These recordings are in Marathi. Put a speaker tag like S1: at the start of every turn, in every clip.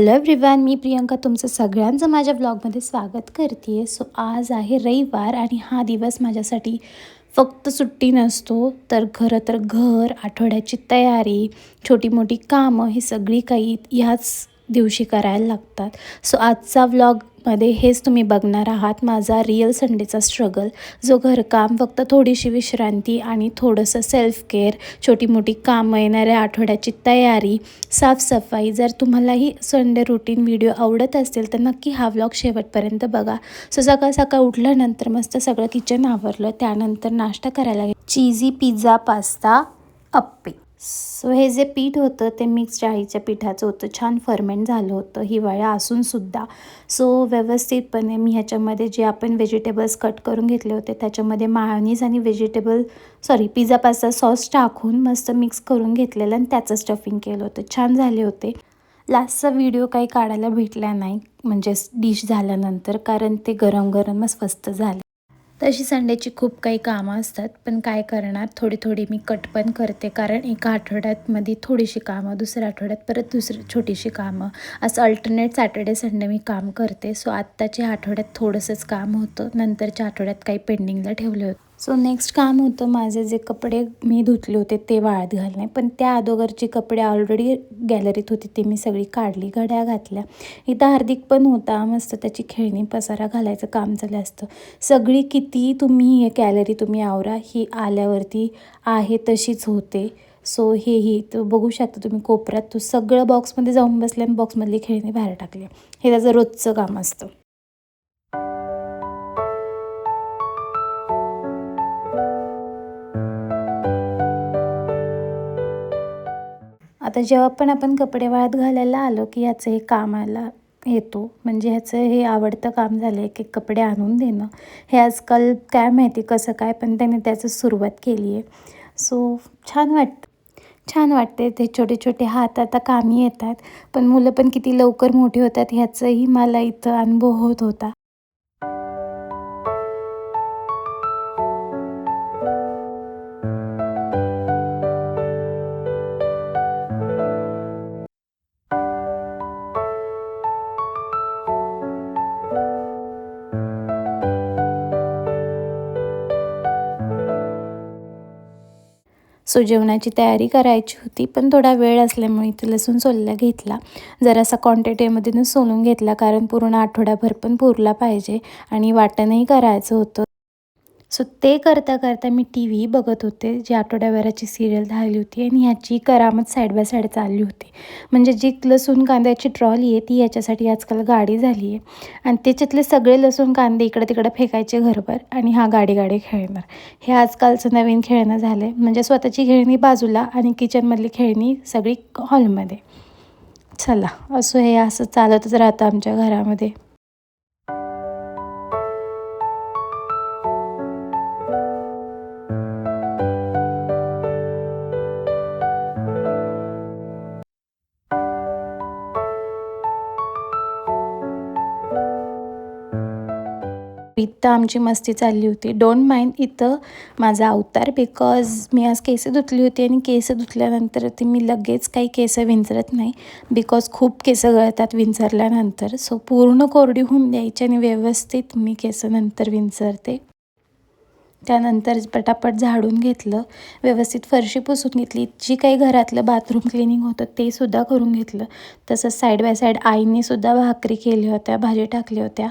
S1: हॅलो एव्हरीवन, मी प्रियंका तुमचं सगळ्यांचं माझ्या ब्लॉगमध्ये स्वागत करते आहे. आज आहे रविवार आणि हा दिवस माझ्यासाठी फक्त सुट्टी नसतो, तर खरं तर घर, आठवड्याची तयारी, छोटी मोठी कामं ही सगळी काही ह्याच दिवशी करायला लागतात. आजचा व्लॉगमध्ये हेच तुम्ही बघणार आहात, माझा रिअल संडेचा स्ट्रगल. जो घरकाम, फक्त थोडीशी विश्रांती आणि थोडंसं सेल्फ केअर, छोटी मोठी कामं, येणाऱ्या आठवड्याची तयारी, साफसफाई. जर तुम्हालाही संडे रुटीन व्हिडिओ आवडत असेल तर नक्की हा व्लॉग शेवटपर्यंत बघा. सकाळ सकाळ उठल्यानंतर मस्त सगळं किचन आवरलं, त्यानंतर नाश्ता करायला चीझी पिझ्झा, पास्ता, अप्पे. हे जे पीठ होतं ते मिक्स डाळीच्या पिठाचं होतं, छान फर्मेंट झालं होतं हिवाळा असूनसुद्धा. व्यवस्थितपणे मी ह्याच्यामध्ये जे आपण व्हेजिटेबल्स कट करून घेतले होते त्याच्यामध्ये मायोनीज आणि पिझ्झा पास्ता सॉस टाकून मस्त मिक्स करून घेतलेलं आणि त्याचं स्टफिंग केलं होतं. छान झाले होते. लास्टचा व्हिडिओ काही काढायला भेटला नाही, म्हणजे डिश झाल्यानंतर, कारण ते गरम गरमच फस्त झालं. तशी संडेची खूप काही कामं असतात, पण काय करणार, थोडी थोडी मी कट पण करते, कारण एका आठवड्यामध्ये थोडीशी कामं, दुसऱ्या आठवड्यात परत दुसरी छोटीशी कामं, असं अल्टरनेट सॅटर्डे संडे मी काम करते. आत्ताच्या आठवड्यात थोडंसंच काम होतं, नंतरच्या आठवड्यात काही पेंडिंगला ठेवले होते. नेक्स्ट काम होतं माझे जे कपडे मी धुतले होते ते वाळत घालणे, पण त्या अगोदरची कपडे ऑलरेडी गॅलरीत होती, ते मी सगळी काढली, घड्या घातल्या. इथं हार्दिक पण होता, मस्त त्याची खेळणी पसारा घालायचं काम झालं असतं. सगळी किती तुम्ही गॅलरी तुम्ही आवरा, ही आल्यावरती आहे तशीच होते. हेही तो बघू शकता तुम्ही कोपऱ्यात, तो सगळं बॉक्समध्ये जाऊन बसले आणि बॉक्समधली खेळणी बाहेर टाकली. हे त्याचं रोजचं काम असतं. आता जेव्हा पण आपण कपडे वाळत घालायला आलो की ह्याचं हे कामाला येतो, म्हणजे ह्याचं हे आवडतं काम झालं आहे की कपडे आणून देणं. हे आजकाल काय माहिती कसं काय, पण त्याने त्याचं सुरुवात केली आहे. छान वाटते. ते छोटे छोटे हात आता कामी येतात, पण मुलं पण किती लवकर मोठी होतात ह्याचाही मला इथं अनुभव होत होता. जेवणाची तयारी करायची होती, पण थोडा वेळ असल्यामुळे इथं लसूण सोलायला घेतला. जरासा क्वांटिटीमधून सोलून घेतला, कारण पूर्ण आठवड्याभर पण पुरला पाहिजे आणि वाटणही करायचं होतं. ते करता करता मी टी व्ही बघत होते, जी आठवड्याभराची सिरियल झाली होती आणि ह्याची करामत साईड बाय साईड चालली होती. म्हणजे जी लसूण कांद्याची ट्रॉली आहे ती याच्यासाठी आजकाल गाडी झाली आहे, आणि त्याच्यातले सगळे लसूण कांदे इकडं तिकडं फेकायचे घरभर आणि हा गाडी गाडी खेळणार. हे आजकालचं नवीन खेळणं झालं आहे, म्हणजे स्वतःची खेळणी बाजूला आणि किचनमधली खेळणी सगळी हॉलमध्ये. चला, हे असं चालतच राहतं आमच्या घरामध्ये. इथं आमची मस्ती चालली होती. डोंट माइंड इथं माझा अवतार, बिकॉज मी आज केस धुतली होती आणि केस धुतल्यानंतर ते मी लगेच काही केस विंचरत नाही, बिकॉज खूप केस गळतात विंचरल्यानंतर. पूर्ण कोरडी होऊन द्यायची आणि व्यवस्थित मी केस नंतर विंचरते. त्यानंतर पटापट झाडून घेतलं, व्यवस्थित फरशी पुसून घेतली, जी काही घरातलं बाथरूम क्लिनिंग होतं ते सुद्धा करून घेतलं. तसंच साईड बाय साईड आईने सुद्धा भाकरी केल्या होत्या, भाजी टाकल्या होत्या.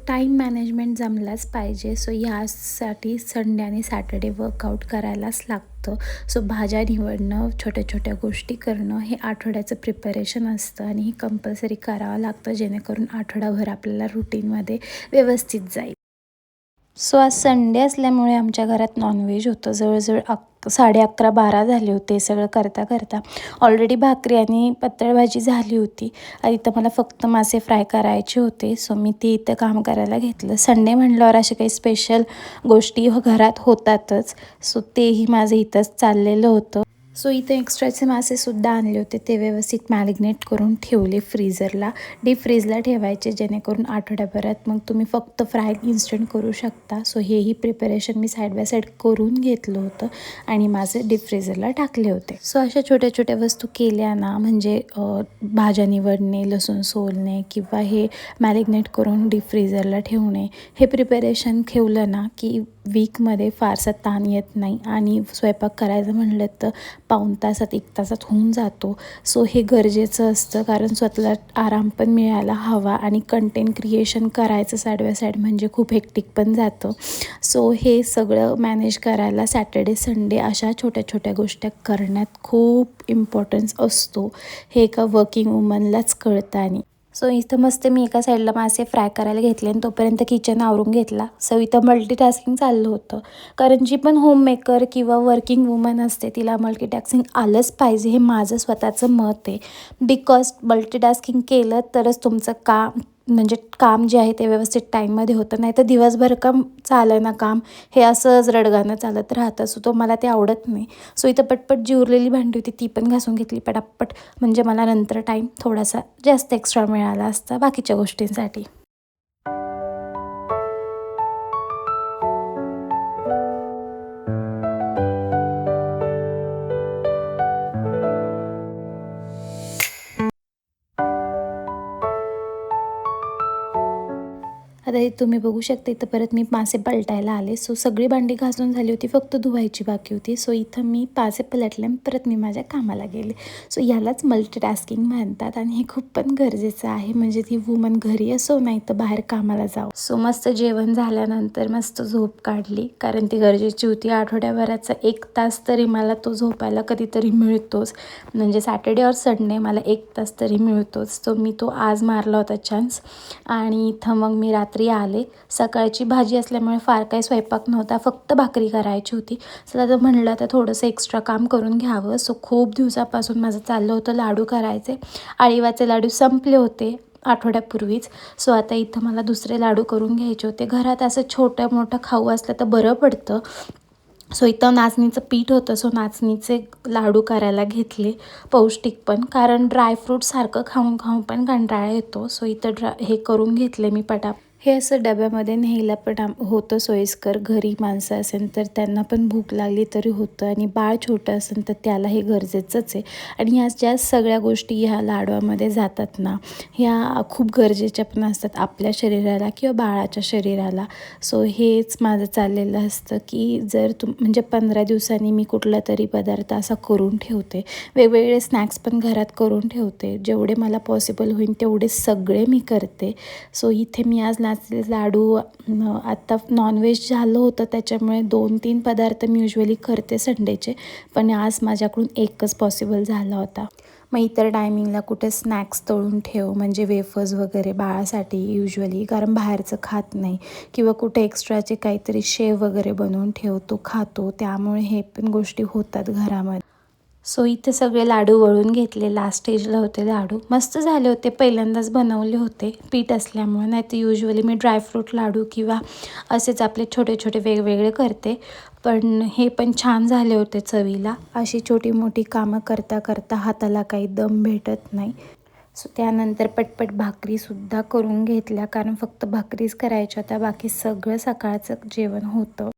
S1: टाईम मॅनेजमेंट जमलाच पाहिजे. यासाठी संडे आणि सॅटर्डे वर्कआउट करायलाच लागतं. भाज्या निवडणं, छोट्या छोट्या गोष्टी करणं, हे आठवड्याचं प्रिपरेशन असतं आणि हे कंपल्सरी करावं लागतं, जेणेकरून आठवडाभर आपल्याला रुटीनमध्ये व्यवस्थित जाईल. आज संडे असल्यामुळे आमच्या घरात नॉनव्हेज होतं. जवळजवळ 11:30-12 झाले होते सगळं करता करता. ऑलरेडी भाकरी आणि पातळ भाजी झाली होती आणि इथं मला फक्त मासे फ्राय करायचे होते. सो मी ते इथं काम करायला घेतलं. संडे म्हटल्यावर असे काही स्पेशल गोष्टी घरात होतातच. सो तेही माझं इथंच चाललेलं होतं. सो इथं एक्स्ट्राचे मासेसुद्धा आणले होते. ते व्यवस्थित मॅरिनेट करून ठेवले फ्रीझरला. डीप फ्रीजला ठेवायचे, जेणेकरून आठवड्याभरात मग तुम्ही फक्त फ्राय इन्स्टंट करू शकता. सो हेही preparation me side by side करून घेतलं होतं आणि माझे डीप फ्रीझरला टाकले होते. सो अशा छोट्या छोट्या वस्तू केल्या ना, म्हणजे भाज्या निवडणे, लसूण सोलणे किंवा हे मॅरिनेट करून डीप फ्रीझरला ठेवणे, हे प्रिपरेशन ठेवलं ना की वीकमध्ये फारसा ताण येत नाही आणि स्वयंपाक करायचं म्हटलं तर पाऊण तासात 1 तासात होऊन जातो. सो हे गरजेचं असतं, कारण स्वतःला आराम पण मिळायला हवा आणि कंटेंट क्रिएशन करायचं साईड बाय साईड म्हणजे खूप हेक्टिक पण जातं. सो हे सगळं मॅनेज करायला सॅटर्डे संडे अशा छोट्या छोट्या गोष्टी करण्यात खूप इम्पॉर्टन्स असतो. हे एका वर्किंग वुमनलाच कळतं. आणि सो इथं मस्त मी एका साईडला मासे फ्राय करायला घेतले आणि तोपर्यंत किचन आवरून घेतला. सो इथं मल्टीटास्किंग चाललं होतं, कारण जी पण होममेकर किंवा वर्किंग वुमन असते तिला मल्टीटास्किंग आलंच पाहिजे, हे माझं स्वतःचं मत आहे. बिकॉज मल्टीटास्किंग केलं तरच तुमचं काम जे आहे ते व्यवस्थित टाईममध्ये होतं. नाही तर दिवसभर चालेना काम, हे असंच रडगाणं चालत राहतं. सो तो मला ते आवडत नाही. सो इथं पटपट जी उरलेली भांडी होती ती पण घासून घेतली पटापट, म्हणजे मला नंतर टाईम थोडासा जास्त एक्स्ट्रा मिळाला असता बाकीच्या गोष्टींसाठी. आता हे तुम्ही बघू शकता, इथं परत मी मासे पलटायला आले. सो सगळी भांडी घासून झाली होती, फक्त धुवायची बाकी होती. सो इथं मी मासे पलटले आणि परत मी माझ्या कामाला गेले. सो यालाच मल्टीटास्किंग म्हणतात आणि हे खूप पण गरजेचं आहे, म्हणजे ती वुमन घरी असो नाही तर बाहेर कामाला जाऊ. सो मस्त जेवण झाल्यानंतर मस्त झोप काढली, कारण ती गरजेची होती. आठवड्याभराचा 1 तास तरी मला तो झोपायला कधीतरी मिळतोच, म्हणजे सॅटर्डे और संडे मला 1 तास तरी मिळतोच. सो मी तो आज मारला होता चान्स. आणि इथं मग मी रात्री आले. सकाळची भाजी असल्यामुळे फार काही स्वयंपाक नव्हता, फक्त भाकरी करायची होती. सो आता म्हणलं तर थोडंसं एक्स्ट्रा काम करून घ्यावं. सो खूप दिवसापासून माझं चाललं होतं लाडू करायचे. अळीवाचे लाडू संपले होते आठवड्यापूर्वीच. सो आता इथं मला दुसरे लाडू करून घ्यायचे होते. घरात असं छोटं मोठं खाऊ असलं तर बरं पडतं. सो इथं नाचणीचं पीठ होतं, सो नाचणीचे लाडू करायला घेतले, पौष्टिक पण, कारण ड्रायफ्रूट सारखं खाऊन खाऊन पण कंटाळा येतो. सो इथं हे करून घेतले मी हे असं डब्यामध्ये न्यायला पण होतं सोयीस्कर. घरी माणसं असेल तर त्यांना पण भूक लागली तरी होतं, आणि बाळ छोटं असेल तर त्याला हे गरजेचंच आहे. आणि ह्या ज्या सगळ्या गोष्टी ह्या लाडवामध्ये जातात ना, ह्या खूप गरजेच्या पण असतात आपल्या शरीराला किंवा बाळाच्या शरीराला. सो हेच माझं चाललेलं असतं की जर म्हणजे 15 दिवसांनी मी कुठला तरी पदार्थ असा करून ठेवते. वेगवेगळे स्नॅक्स पण घरात करून ठेवते. जेवढे मला पॉसिबल होईल तेवढे सगळे मी करते. सो इथे मी आज नाचले लाडू, आत्ता नॉनव्हेज झालं होतं त्याच्यामुळे 2-3 पदार्थ मी युजली करते संडेचे, पण आज माझ्याकडून एकच पॉसिबल झाला होता. मग इतर टायमिंगला कुठे स्नॅक्स तळून ठेव, म्हणजे वेफर्स वगैरे बाळासाठी युजली, कारण बाहेरचं खात नाही, किंवा कुठे एक्स्ट्राचे काहीतरी शेव वगैरे बनवून ठेव, तो खातो. त्यामुळे हे पण गोष्टी होतात घरामध्ये. सो इथे सगळे लाडू वळून घेतले. लास्ट स्टेजला होते लाडू. मस्त झाले होते, पहिल्यांदाच बनवले होते पीठ असल्यामुळे. नाही तर युजली मी ड्रायफ्रूट लाडू किंवा असेच आपले छोटे छोटे वेगवेगळे करते, पण हे पण छान झाले होते चवीला. अशी छोटी मोठी कामं करता करता हाताला काही दम भेटत नाही. सो त्यानंतर पटपट भाकरीसुद्धा करून घेतल्या, कारण फक्त भाकरीच करायच्या होत्या, बाकी सगळं सकाळचं जेवण होतं.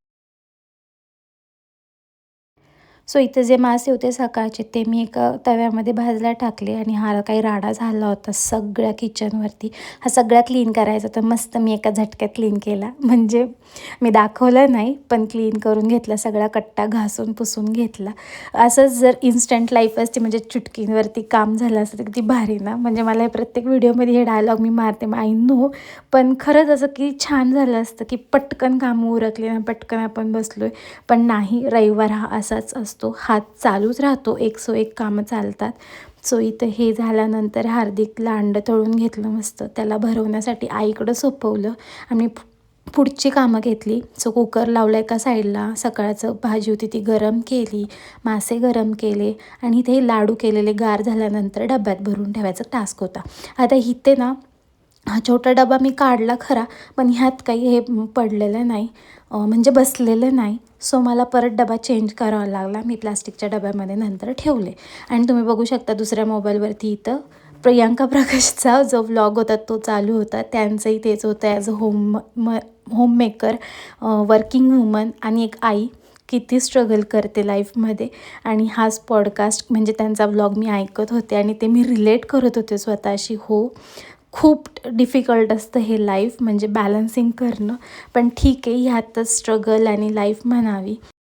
S1: सो इथं जे मासे होते सकाळचे ते मी एका तव्यामध्ये भाजायला टाकले, आणि हा काही राडा झाला होता सगळ्या किचनवरती. हा सगळा क्लीन करायचा, तर मस्त मी एका झटक्यात क्लीन केला. म्हणजे मी दाखवलं नाही, पण क्लीन करून घेतला, सगळा कट्टा घासून पुसून घेतला. असंच जर इन्स्टंट लाईफ असते, म्हणजे चुटकीवरती काम झालं असतं तर किती भारी ना. म्हणजे मला हे प्रत्येक व्हिडिओमध्ये हे डायलॉग मी मारते, आय नो, पण खरंच असं की छान झालं असतं की पटकन कामं उरकले ना, पटकन आपण बसलो आहे. पण नाही, रविवार हा असाच असतो, हात चालूच राहतो, 101 कामं चालतात. सो इथं हे झाल्यानंतर हार्दिकला अंडं तळून घेतलं मस्त, त्याला भरवण्यासाठी आईकडं सोपवलं, आणि पुढची कामं घेतली. सो कुकर लावला एका साईडला, सकाळचं भाजी होती ती गरम केली, मासे गरम केले आणि ते लाडू केलेले गार झाल्यानंतर डब्यात भरून ठेवायचा टास्क होता. आता इथे ना हा छोटा डबा मी काढला खरा, पण ह्यात काही हे पडलेलं नाही, म्हणजे बसलेलं नाही. सो मला परत डबा चेंज करावा लागला. मी प्लास्टिकच्या डब्यामध्ये नंतर ठेवले आणि तुम्ही बघू शकता दुसऱ्या मोबाईलवरती इथं प्रियांका प्रकाशचा जो व्लॉग होता तो चालू होता. त्यांचंही तेच होतं as a homemaker, working woman आणि एक आई किती स्ट्रगल करते लाईफमध्ये. आणि हाच पॉडकास्ट म्हणजे त्यांचा व्लॉग मी ऐकत होते आणि ते मी रिलेट करत होते स्वतःशी. हो, खूप डिफिकल्ट असतं हे लाईफ, म्हणजे बॅलन्सिंग करणं. पण ठीक आहे, ह्यातच स्ट्रगल आणि लाईफ म्हणावी.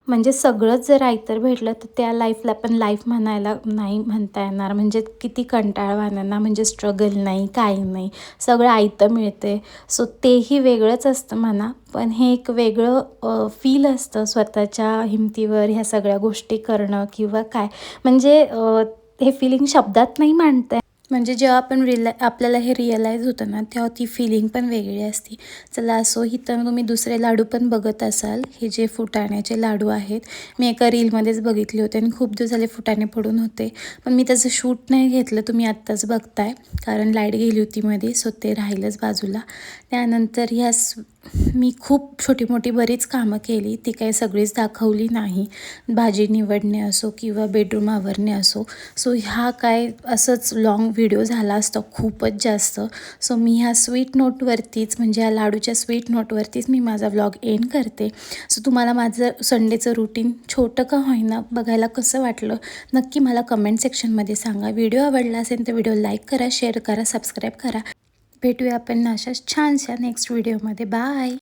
S1: म्हणजे सगळंच जर आयतं भेटलं तर त्या लाईफला पण लाईफ म्हणायला नाही म्हणता येणार. म्हणजे किती कंटाळवाणं ना, म्हणजे स्ट्रगल नाही, काही नाही, सगळं आयतं मिळते. सो तेही वेगळंच असतं म्हणा, पण हे एक वेगळं फील असतं स्वतःच्या हिमतीवर ह्या सगळ्या गोष्टी करणं किंवा काय. म्हणजे हे फिलिंग शब्दात नाही मांडता. म्हणजे जेव्हा आपण आपल्याला हे रिअलाईज होतं ना, तेव्हा ती फिलिंग पण वेगळी असते. चला असो, इथं तुम्ही दुसरे लाडू पण बघत असाल. हे जे फुटाण्याचे लाडू आहेत, मी एका रीलमध्येच बघितले होते आणि खूप दिवस झाले फुटाणे पडून होते, पण मी त्याचं शूट नाही घेतलं. तुम्ही आत्ताच बघताय, कारण लाईट गेली होती मध्ये, सो ते राहिलंच बाजूला. त्यानंतर मी खूप छोटी मोठी बरीच कामं केली, ती काही सगळीच दाखवली नाही. भाजी निवडणे असो किंवा बेडरूम आवरणे असो. सो ह्या काय असंच लाँग व्हिडिओ झाला असतो खूपच जास्त. सो मी ह्या स्वीट नोटवरतीच, म्हणजे ह्या लाडूच्या स्वीट नोटवरतीच मी माझा व्लॉग एंड करते. सो तुम्हाला माझं संडेचं रुटीन छोटं का होईना बघायला कसं वाटलं, नक्की मला कमेंट सेक्शनमध्ये सांगा. व्हिडिओ आवडला असेल तर व्हिडिओ लाईक करा, शेअर करा, सबस्क्राईब करा. भेटूया आपण अशाच छानशा नेक्स्ट व्हिडिओमध्ये. बाय.